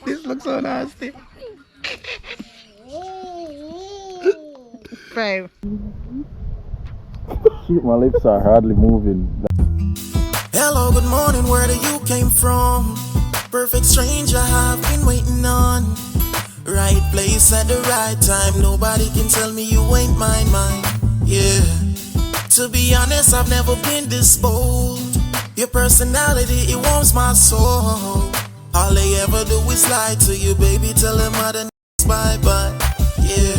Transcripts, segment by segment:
This looks so nasty. Bro. Shit, my lips are hardly moving. Hello, good morning, where do you came from? Perfect stranger I've been waiting on. Right place at the right time. Nobody can tell me you ain't mine. Yeah. To be honest, I've never been this bold. Your personality, it warms my soul. All they ever do is lie to you, baby. Tell them other bye-bye. Yeah.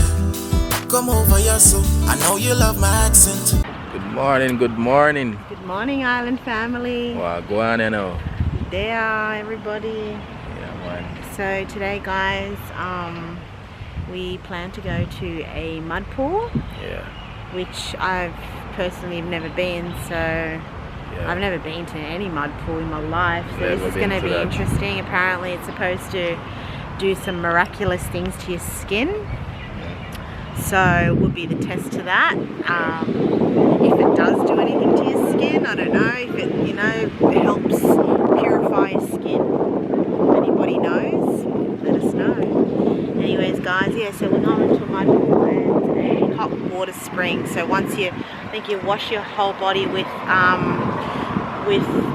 Come over here, so I know you love my accent. Good morning, good morning. Good morning, Island family. Wow, go on now. There, everybody. Yeah, man. So today, guys, we plan to go to a mud pool, Yeah. which I've personally never been. So I've never been to any mud pool in my life. So Never this is been going to to be that. interesting. Apparently, it's supposed to do some miraculous things to your skin. So will be the test to that. If it does do anything to your skin, I don't know. If it, helps purify your skin. If anybody knows, let us know. Anyways, guys, yeah. So we're going to a mud pool and a hot water spring. So once I think you wash your whole body with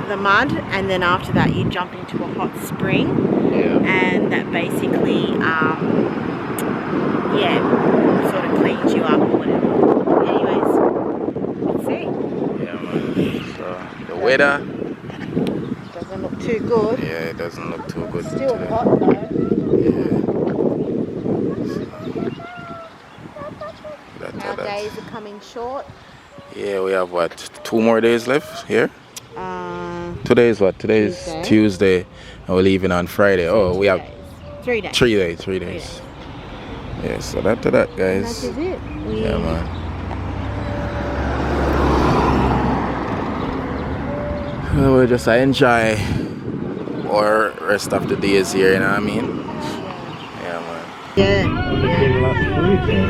the mud, and then after that you jump into a hot spring. Yeah. And that basically, sort of cleans you up or whatever. Anyways, let's see. Yeah, man. So the weather. Doesn't look too good. Yeah, it doesn't look too good Still today. hot though. Yeah. Our days are coming short. Yeah, we have what, 2 more days left here? Today is what? Today is Tuesday, and we're leaving on Friday. Oh, we have 3 days. 3 days. 3 days. Yeah, so after that, guys. That is it. Yeah, man. We'll just enjoy our rest of the days here, you know what I mean? Yeah, man. Yeah.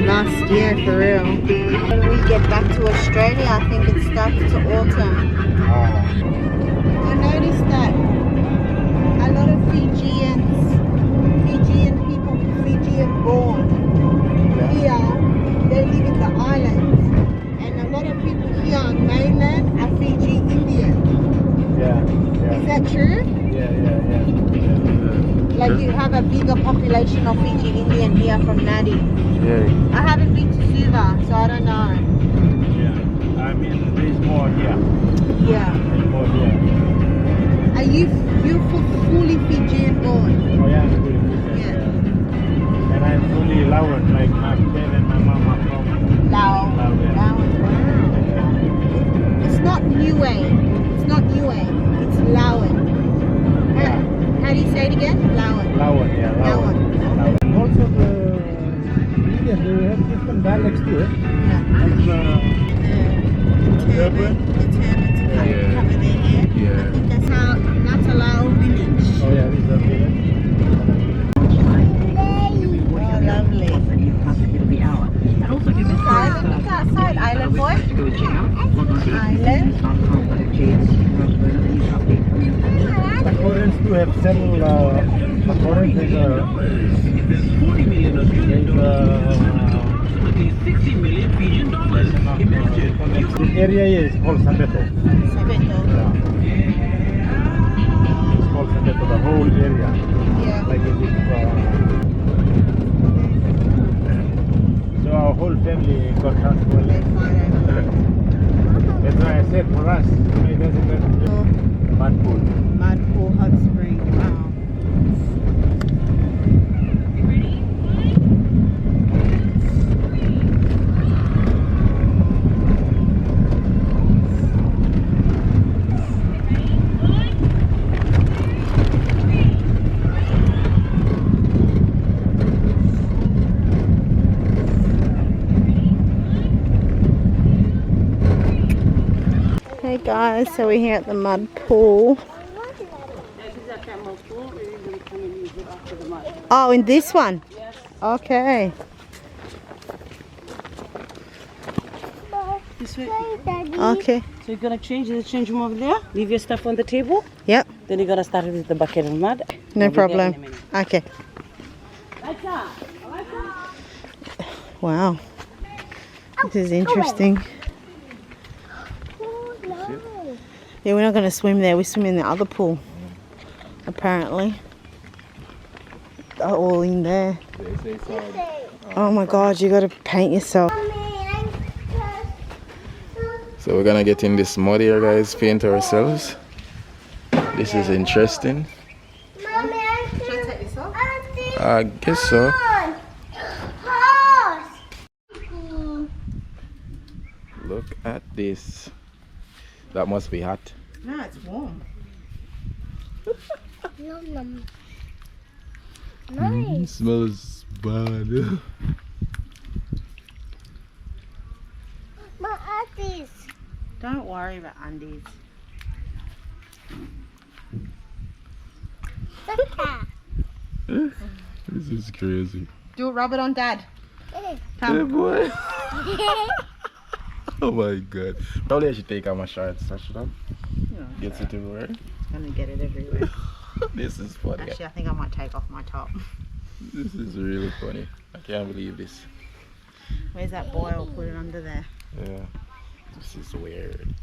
Last year, for real. When we get back to Australia, I think it starts to autumn. I noticed that a lot of Fijian people, Fijian born here, they live in the islands. And a lot of people here on mainland are Fiji Indian. Yeah. Is that true? Yeah. Like you have a bigger population of Fiji Indian here from Nadi. Yeah. I haven't been to Suva, so I don't know. Yeah. I mean, there's more here. Yeah. There's more here. Are you fully Fijian born? Oh, yeah, I'm fully Fijian. Yeah. And I'm fully Lawan, like my dad and my mom are from Lao. Lao. Yeah. Wow. It's not Niue. It's not Niue. It's Lawan. Yeah. How do you say it again? Lawan. Lawan, yeah, Lawan. And also the Indian, they have different dialects too. Yeah. Like urban. The turbans cover their hair. Yeah. I think that's a Lao village. Oh yeah, these are village. Oh, lovely. Island, look outside. Island boy. Island. The Koreans too have several, the Koreans there's this area here is called Sambeto. Sabeto. It's called Sambeto, the whole area. Yeah. Like it is, so our whole family got transferred. That's why I said for us, it doesn't matter. Mud pool. Mud pool, hot spring. Wow. Hey guys, so we're here at the mud pool. Oh, in this one? Okay. this way. Okay. So you're gonna change them over there. Leave your stuff on the table. Yep. Then you're gonna start with the bucket of mud. No I'll be there in a problem. minute. Okay. Wow. This is interesting. Yeah, we're not going to swim there. We swim in the other pool. Apparently. They're all in there. Oh my God, you got to paint yourself. So we're gonna get in this mud here, guys, paint ourselves. This is interesting. Should I take this off? I guess so. Look at this. That must be hot. No, it's warm. Smells bad. Don't worry about undies. This is crazy. Do it, rub it on Dad. Hey Come. boy. Oh my God. Probably I should take out my shorts. I should have. No, Gets it everywhere. it's gonna get it everywhere. This is funny. Actually, I think I might take off my top. This is really funny. I can't believe this. Where's that boil? Put it under there. Yeah. This is weird.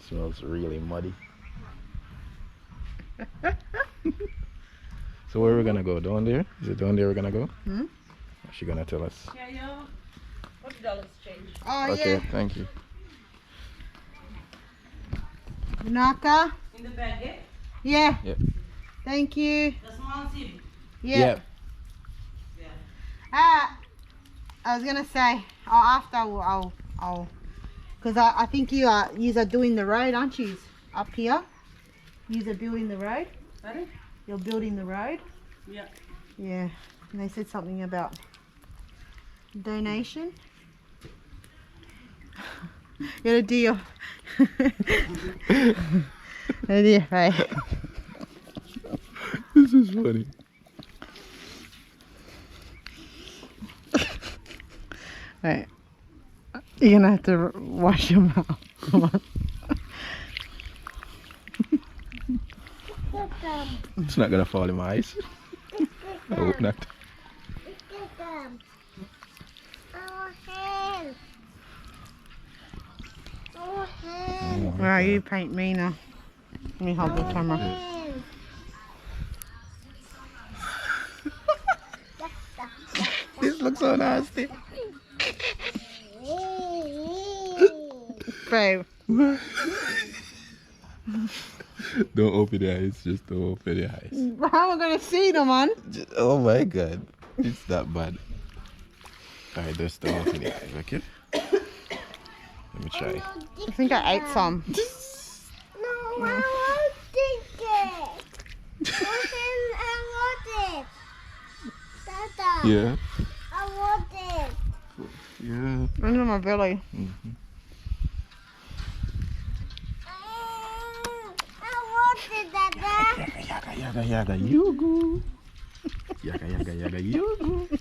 Smells really muddy. So where are we gonna go? Down there? Is it down there we're gonna go? Hmm? Or is she gonna tell us? Yeah, yo. $40 change. Oh Okay, thank you. yeah. Naka. In the bag, eh? Yeah. Yep. Thank you. The small zip. Yeah. Yep. I was gonna say, after I'll, because I think you are doing the road, aren't you? Up here, you are building the road. Sorry? You're building the road. Yeah. Yeah. And they said something about donation. You gotta do your. Gotta do your face. This is funny. Right. You're gonna have to wash your mouth. Come on. It's not gonna fall in my eyes. I hope not. Well, you paint me now. Let me hold the camera. This looks so nasty. Babe. Don't open your eyes, just don't open your eyes. How am I gonna see them, man? Oh my God, it's that bad. Alright, just don't open your eyes, okay? Let me try. I think I ate some. No, I won't take it. I want it. Dada, Yeah, I want it. yeah. Under my belly. I want it, Dada. Yaga, yaga, yaga, yugu. Yaga, yaga, yaga, yugu.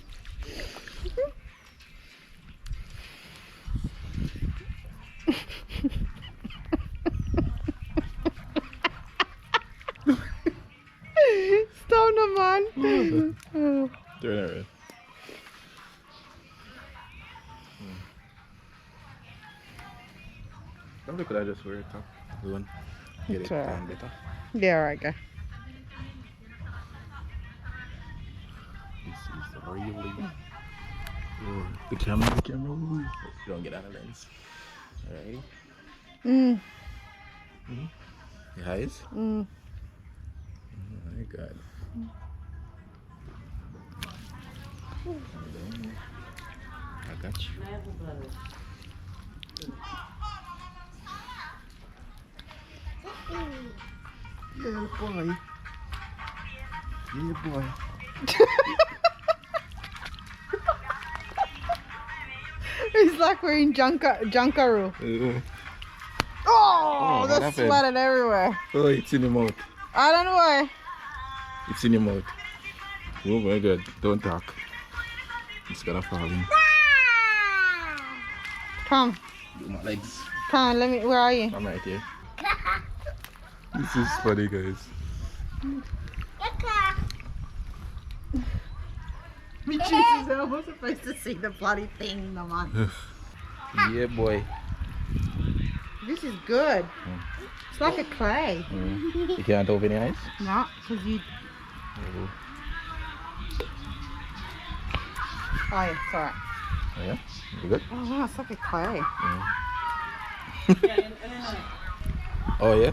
Stop them, man. Turn it around. Probably could I just wear it top? The one. Get it It's alright. down better. Yeah, alright, go. This is really. The camera. Ooh. Don't get out of lens. Alright. Mm. Your eyes? Mm. Oh my God. I got you. Yeah, boy. Yeah, boy. It's like we're in Junkaroo. Oh, what that's happened? splattered everywhere. Oh, it's in your mouth. I don't know why. It's in your mouth. Oh my God. Don't talk. It's gonna fall in. Come. Do my legs. Come, let me, where are you? I'm right here. This is funny, guys. Jesus, I was supposed to see the bloody thing, no man. Yeah, boy. This is good. It's like a clay. You can't open your eyes? No, because you... Oh yeah, it's alright. Oh, yeah? You good? Oh wow, it's like a clay. Oh, yeah?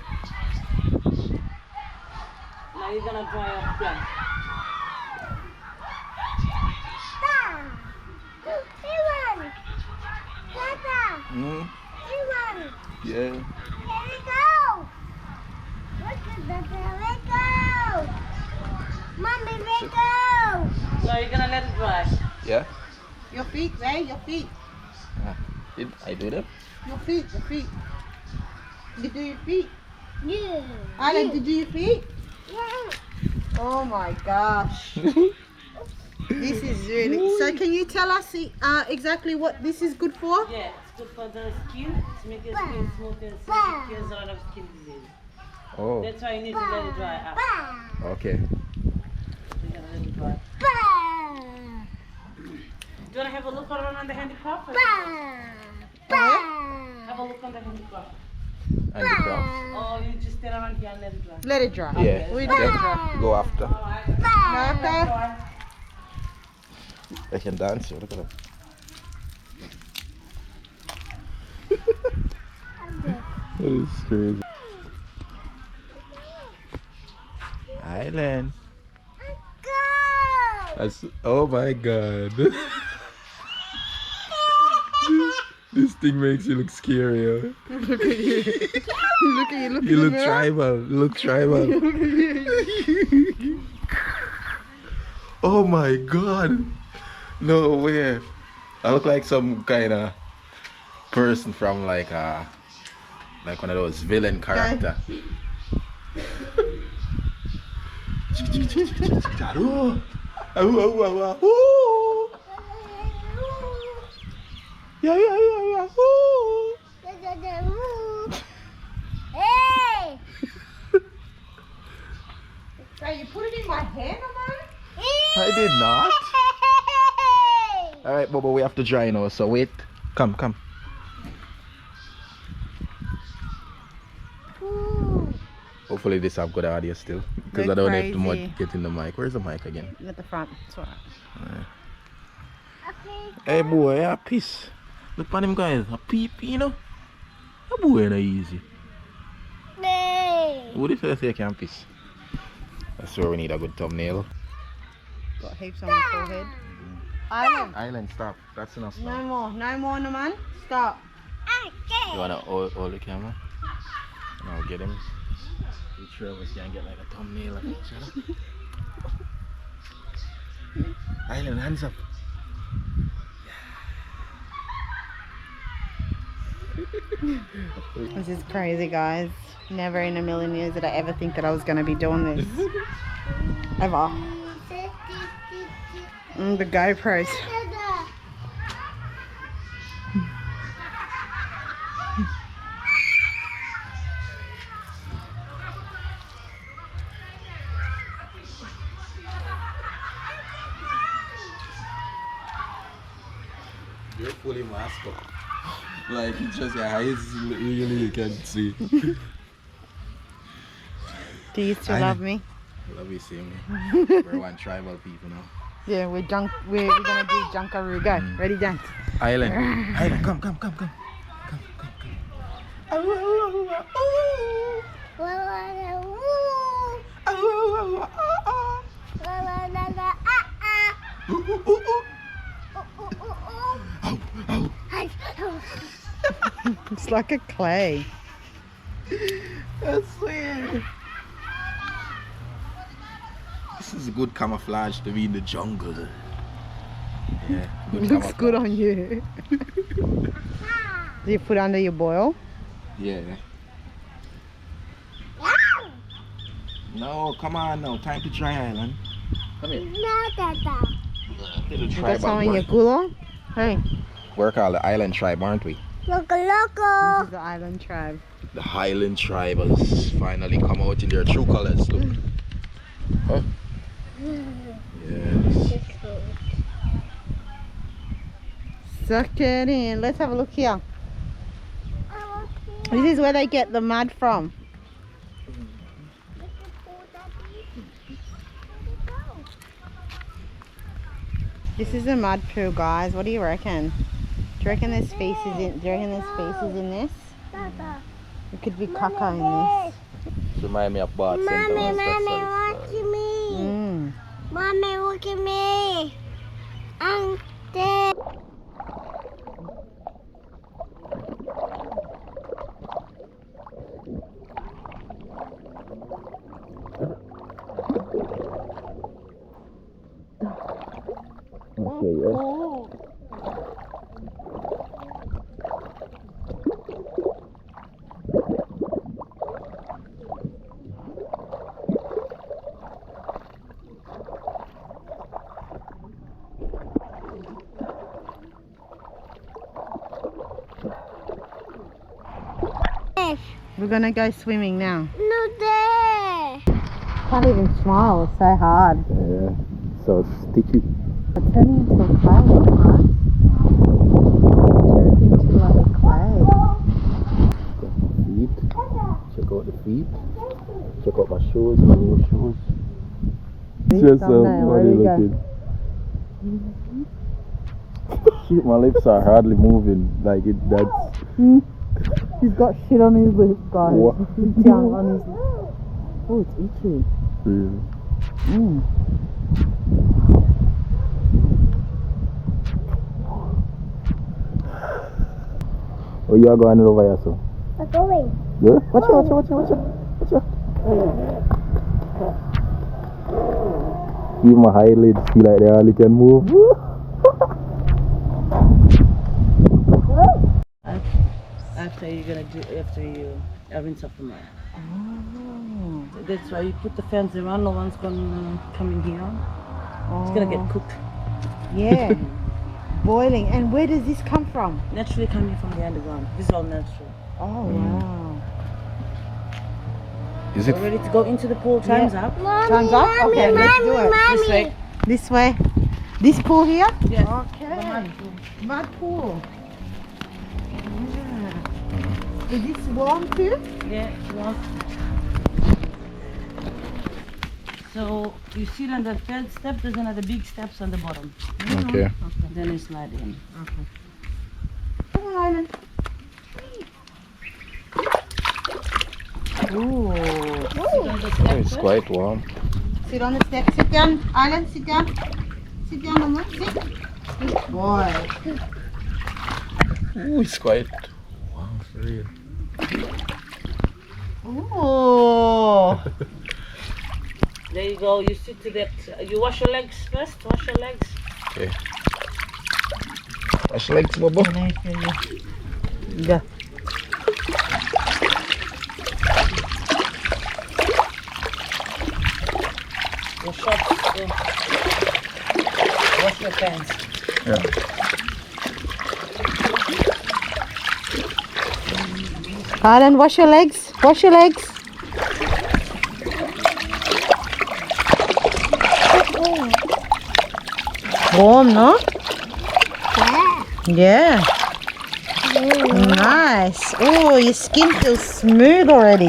Now you're gonna dry up again. Mm. Yeah. Here we go. Look at that. Here we go. Mommy, we go. So you're gonna let it dry. Yeah? Your feet, Ray, your feet. Did I do that? Your feet, your feet. You do your feet. Yeah. Alan, did you do your feet? Yeah. Oh my gosh. This is really... So can you tell us exactly what this is good for? Yeah, it's good for the skin. It's make your skin smooth and it cures a lot of skin disease. Oh, That's why you need to let it dry up. okay. You gotta let it dry. Bah. Do you wanna have a look around on the handicraft? Bah. Have a look on the handicraft. And the crafts. Oh, you just stand around here and let it dry. Let it dry. Yeah. We let it dry. Yep. Go after. After. I can dance here. Look at that. That is crazy. Island. Go. That's, oh my god. This thing makes you look scarier. Look at you. Look at you. Look at You look the mirror. tribal. You look tribal. Oh my god. No way. I look like some kind of person from like one of those villain character. Yeah, yeah, yeah, yeah. Hey. Hey, you put it in my hand, Amanda? I did not. Alright, Bobo, we have to dry now, so wait. Come, come. Hopefully this have good audio still. Because They're I don't have to crazy. get in the mic. Where's the mic again? At the front. It's alright. Hey boy, yeah, peace. Look at them guys. A peep, you know? A boy ain't easy. What if I say I can't piss? That's where we need a good thumbnail. Got heaps on my forehead. Island. Island, stop. That's enough No now. more. No more, Naman. Stop. You wanna hold the camera? And I'll get him. We sure of us can get like a thumbnail of each other. Island, hands up. This is crazy, guys. Never in a million years did I ever think that I was going to be doing this. Ever. The GoPros. You're fully masked up. Like, it's just your eyes, really, you can see. Do you still love me? Love you, see me. We're one tribal people now. Yeah, we're gonna do Junkaroo. Go. Ready, dance. Island. Island, come. Come. It's like a clay. That's weird. This is a good camouflage to be in the jungle. Yeah, good Looks camouflage. good on you. Do you put under your boil? Yeah. No, come on now. Time to try Island. Come here. Little You got tribe some in your work. cooler? Hey. We're called the Island tribe, aren't we? Loco, This loco. is the island tribe. The Highland tribe has finally come out in their true colors. Look. Huh? Yes. Suck it in. Let's have a look here. This is where they get the mud from. This is a mud pool, guys. What do you reckon? Do you reckon there's feces in? Do you reckon there's feces in this? It could be caca in this. Remind me of Bart Center. Mommy, mommy, look at me. Mommy, look at me. I'm dead. Okay, yes. We're gonna go swimming now. No there. Can't even smile. It's so hard. Yeah. So sticky. It's turning into a clay, huh? It turns into like a clay. Feet. Check out the feet. Check out my shoes, my new shoes. Big thumbnail, where do we go? Shit, my lips are hardly moving. Like it. That's. He's got shit on his lips, guys. What? Junk on his lips. Oh, it's itchy. Really. Oh, you are going over here, so. I'm going. Yeah? Watch out, watch out, watch out, watch out. Even my eyelids feel like they hardly can move. After you're gonna do, after you rinse off the mud. Oh. That's why you put the fence around. No one's gonna come in here. It's gonna get cooked. Yeah. Boiling. And where does this come from? Naturally coming from the underground. This is all natural. Oh, wow. Is it? We're ready to go into the pool. Time's up. Mommy, Time's up? mommy, Okay, let's do mommy, it. mommy. This way. This way. This pool here? Yeah. Okay. The mud pool. Mud pool. Yeah. Is this warm too? Yeah. Well, so you see on the third step, there's another big steps on the bottom. Okay. Then you slide in. Come on, Island. Ooh. Sit on the Oh, step it's first. quite warm. Sit on the step. Sit down, Island. Sit down. Sit down, Mama. Sit. Good boy. Ooh, it's quite warm for real. Ooh. There you go. You sit to that. You wash your legs first. Wash your legs. Okay. Wash legs, Bobo. Go. Your shorts. Wash your pants. Yeah. Island, wash your legs. Wash your legs. Warm, no? Yeah. Yeah. Nice. Oh, your skin feels smooth already.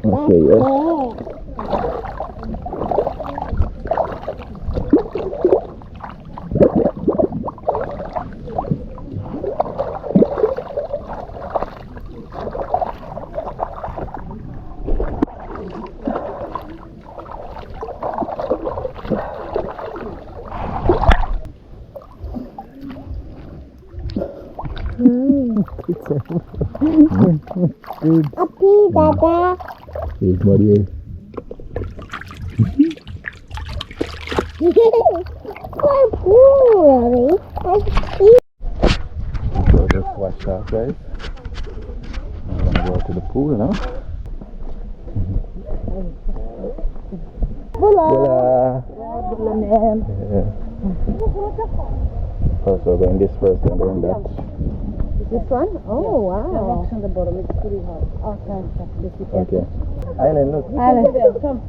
Okay, yes. Happy, Dada. Here's Muddy. Oh, cool, Daddy. So just watch that, guys. I'm gonna go to the pool now. Hola. Yeah. First we're going this first and then that. This one? Oh, wow. The rocks on the bottom, it's pretty hard. Okay. Island, look. Island. Come.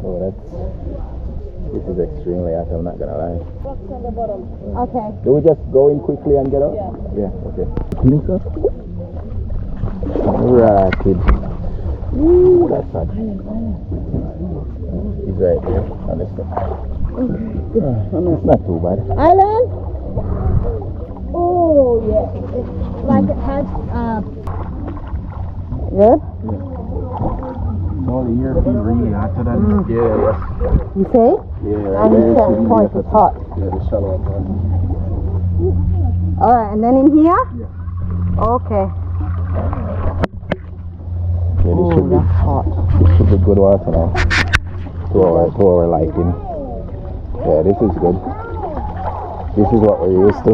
Oh, this is extremely hot, I'm not gonna lie. Rocks on the bottom. Okay. Do we just go in quickly and get out? Yeah. Yeah, okay. Think so? Right, kid. Ooh, that's hot. He's right there, honestly. It's not too bad. Island? Oh, yeah. It's like it has, good? All the year feel really hotter than yeah. You see? Yeah, And right there. certain points it's hot. Yeah, the shallow one. Alright, and then in here? Yeah. Okay. Yeah, this should be hot. This should be good water now. To our liking. Yeah, this is good. This is what we're used to.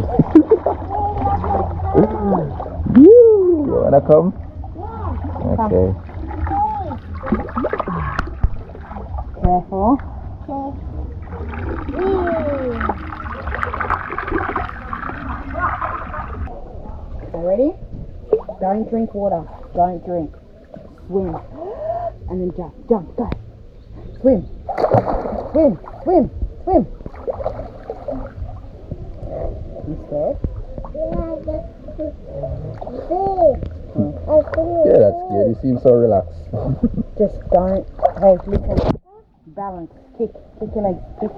You wanna come? Okay. Careful. Okay, ready? Don't drink water. Don't drink. Swim. And then jump, go. Swim. Swim. You scared? Yeah, that's good. You seem so relaxed. Just don't. Hey, listen. Balance. Kick your legs. Kick,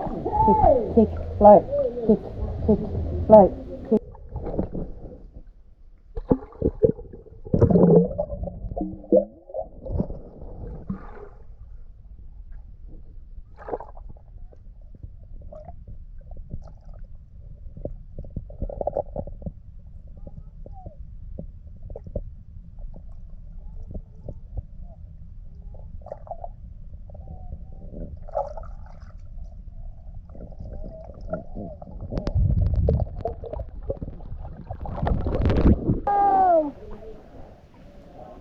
float. Kick, float. Kick.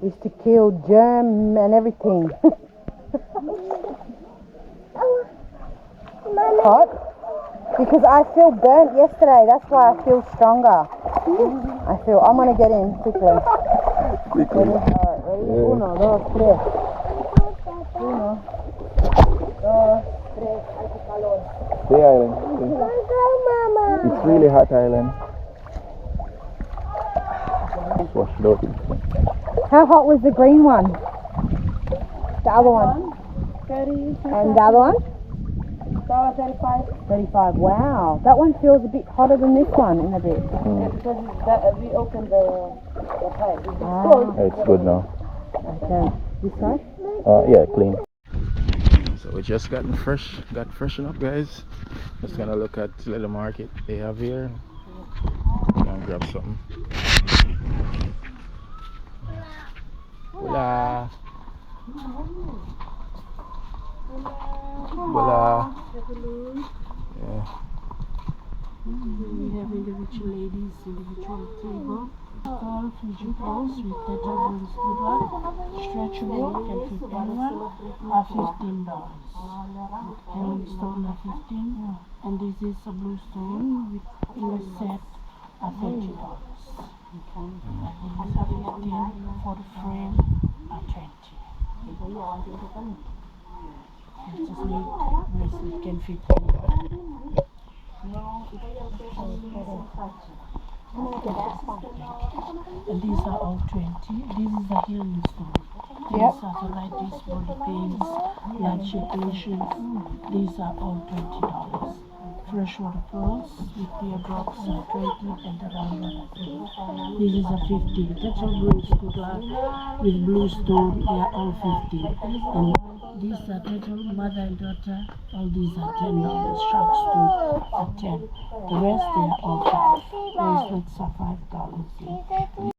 Is to kill germ and everything. Hot? Because I feel burnt yesterday, that's why I feel stronger. I'm gonna get in quickly. Ready? Alright, ready? Yeah. 1, 2, 3. 1, 2, 3. Hace calor. See, Island. It's really hot, Island. Just wash it out. How hot was the green one? The other one? 30. And the other one? 35. 35. Wow. That one feels a bit hotter than this one in a bit. Yeah, because we opened the pipe. It's Ah. cold. It's good now. Okay. This side? Yeah, clean. So we just got freshened up, guys. Just gonna look at the little market they have here. Gonna grab something. Hola. Hola. Yeah. We have individual ladies, individual table. All Fiji balls with the double silver, stretchable, can fit anyone, are $15. Hanging stone are 15, and this is a blue stone with in a set are $30. And these are 15 for the frame are 20. It's a neat bracelet, can fit anyone. And these are all 20. This is a healing stone. These are the lightest body pains, blood circulation. These are all $20. freshwater pearls with teardrops of 20 and the round one of 50. This is a 50. Turtle blue is good luck with blue stone. They are all 50. And these are turtle mother and daughter. All these are $10. Sharks too are 10. The rest they are all 5. Bracelets are $5.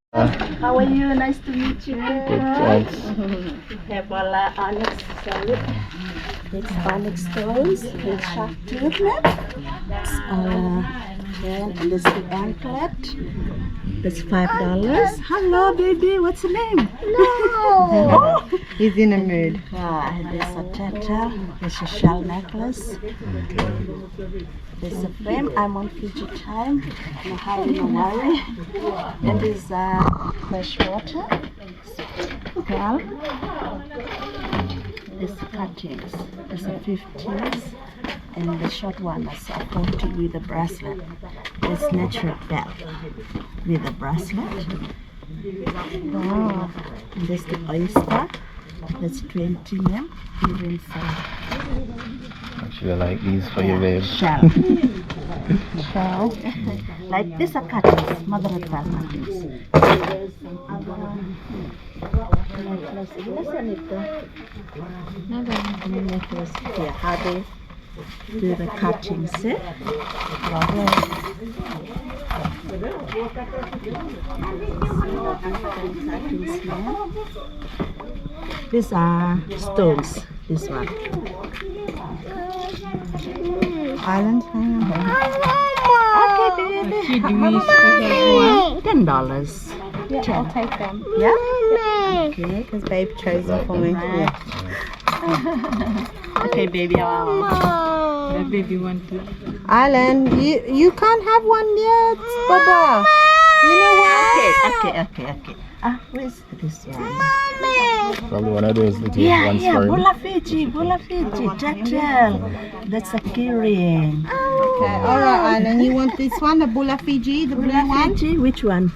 How are you? Nice to meet you. Thanks. We have our onyx solid. It's onyx stones with shark tooth. And this is the anklet. That's $5. Hello, baby. What's your name? No. He's in a mood. There's a turtle. There's a shell necklace. There's a frame. I'm on Fiji time. I'm hiding a worry. And there's fresh water. Pearl. There's cuttings. There's a 50s. And the short one is a 40 with a bracelet. It's natural bell with a bracelet. Wow. And there's the oyster. That's 20 yen. Even Actually, I like these for you, babe. shell. Shell. Like this are cuttings. Mother of pearl cuttings. There's some other necklaces. Listen it. Another necklace here. How they do the cuttings, see? These are stones, this one. Island. Okay, baby. $10. Yeah, I'll take them. Yeah? Okay, because babe chose them for me. Yeah. Okay, baby. The baby want to. Island, you can't have one yet, Baba. You know what? Okay. Where's this one? Probably one of those little ones Yeah, for him. Bula Fiji, turtle. That's a key ring. Okay, alright, Island. You want this one, the Bula Fiji, the blue one? Fiji, which one?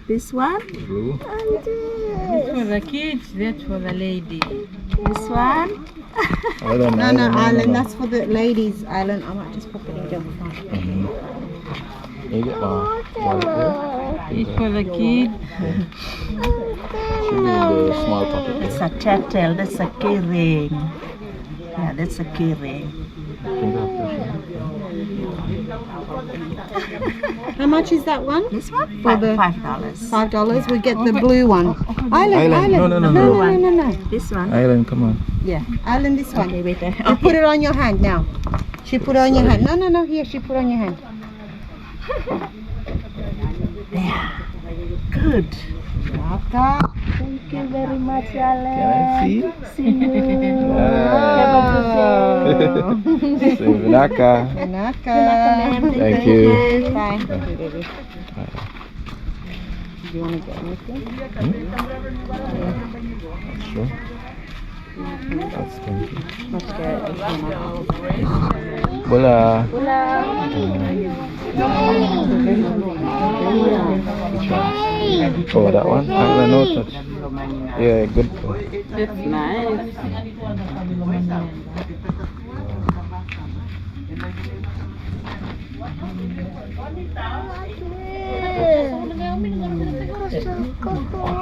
This one? Blue. This for the kids, that's for the lady. This one? No, Island, that's for the ladies, Island. I might just pop it in the front. You get my wallet there. It's for the kids. Should be in the small pocket It's there. a turtle, that's a key ring. Yeah, that's a key ring. How much is that one? This one? For the $5. $5. We get the blue one. Island. No. This one? Island, come on. Yeah, Island, this one. Okay, wait. You put it on your hand now. She put it on your hand. No. Here, she put it on your hand. There. Good. Thank you very much, Alan. Can I see? See you. Naka. Thank you. Bye. Thank you, baby. Do you want to get anything? Sure. That's thank you. Let's get this one. Hola. Oh, that one? No touch. Yeah, good. That's nice.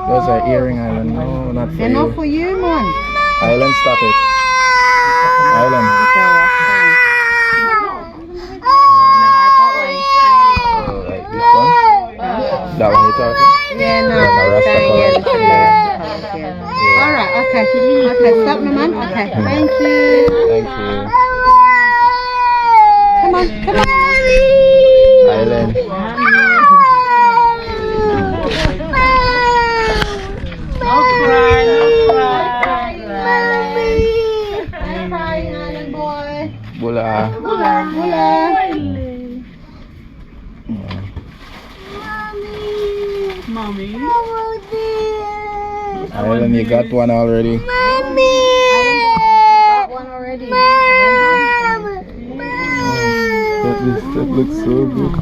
Those are earring, Island. No, not for They're you. not for you, man. Island, stop it. Island. Oh, like this one? That one you talking? Yeah, no. Like a Rasta Yeah, color. yeah. Alright, okay, stop, Naman. Okay, thank you. Thank you. Come on. Island. I'm crying, Island boy. Bula. Mommy. Island, you got one already. Got one already. That looks so good.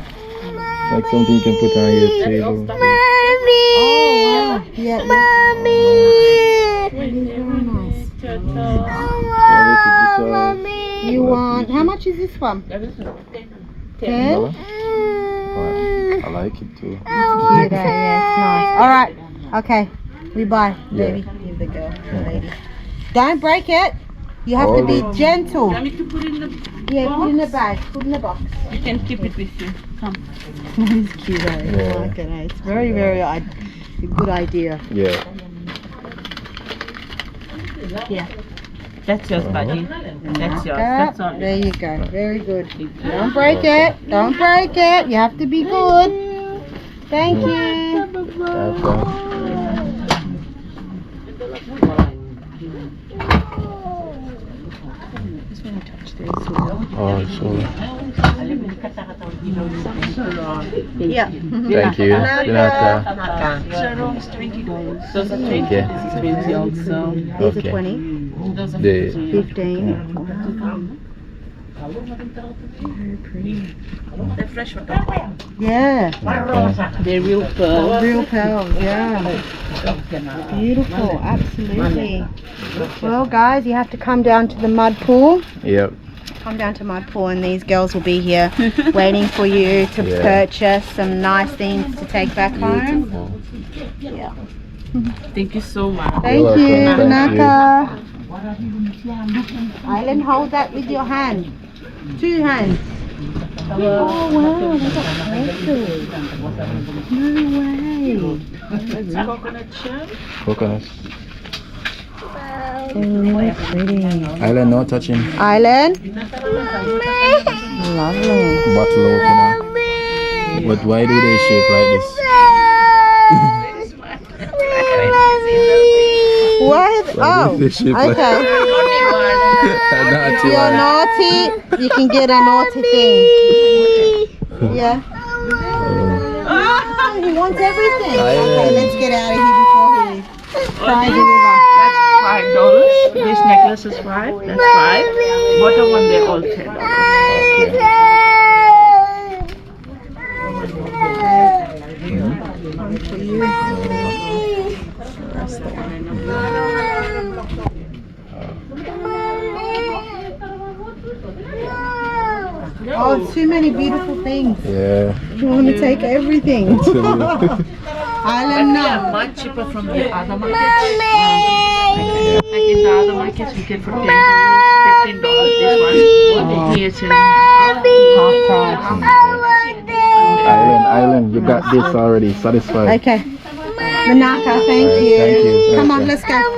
Like something you can put on your table. Oh, wow. Yeah. Very nice. You want, how much is this one? 10? But I like it too. Cute, yeah, it's nice. All right, okay, we buy, Yeah. baby. Give the girl, the lady. Don't break it. You have to be gentle. Want me to put in the Yeah, put in the bag, put in the box. You can keep it with you. Come. It's cute, eh? I Yeah. like it, eh? It's very, very a good idea. Yeah. That's yours, buddy. That's yours. That's all. There you go. Very good. Don't break it. Don't break it. You have to be good. Thank you. Oh, so Yeah. thank you. Dinaka. $20. Those are 20. Yeah. This is 20 also. These Okay. are 20, Those are The 15. They're fresh water. Yeah. They're real pearl. Real pearls, yeah. Beautiful, absolutely. Well, guys, you have to come down to the mud pool. Yep. Come down to mud pool, and these girls will be here waiting for you to Yeah. purchase some nice things to take back home. Beautiful. Yeah. Thank you so much. Thank welcome, you, thank you. Naka. Island, hold that with your hand. 2 hands. Oh wow, that's perfect. No way. Coconut shell. Coconut. Oh, pretty. Island, no touching. Island. Lovely. Bottle opener. But why do they shape like this? What? Oh, They shape like okay. Naughty You're one. naughty. You can get a naughty thing. Yeah. Oh, he wants everything. Okay, let's get out of here before he cries a river. That's $5. This necklace is 5. That's 5. Bottom one, they're all $10. One for you. That's the one. Oh, too many beautiful things. Yeah. You want to take everything. Island, They are no. much cheaper from the other markets. Like in the other markets, we get for $10, $15. This one, here it's Half price. Island, you got this already. Satisfied. Okay. Manaka, thank Alright, you. thank you. Come on, Okay. let's go.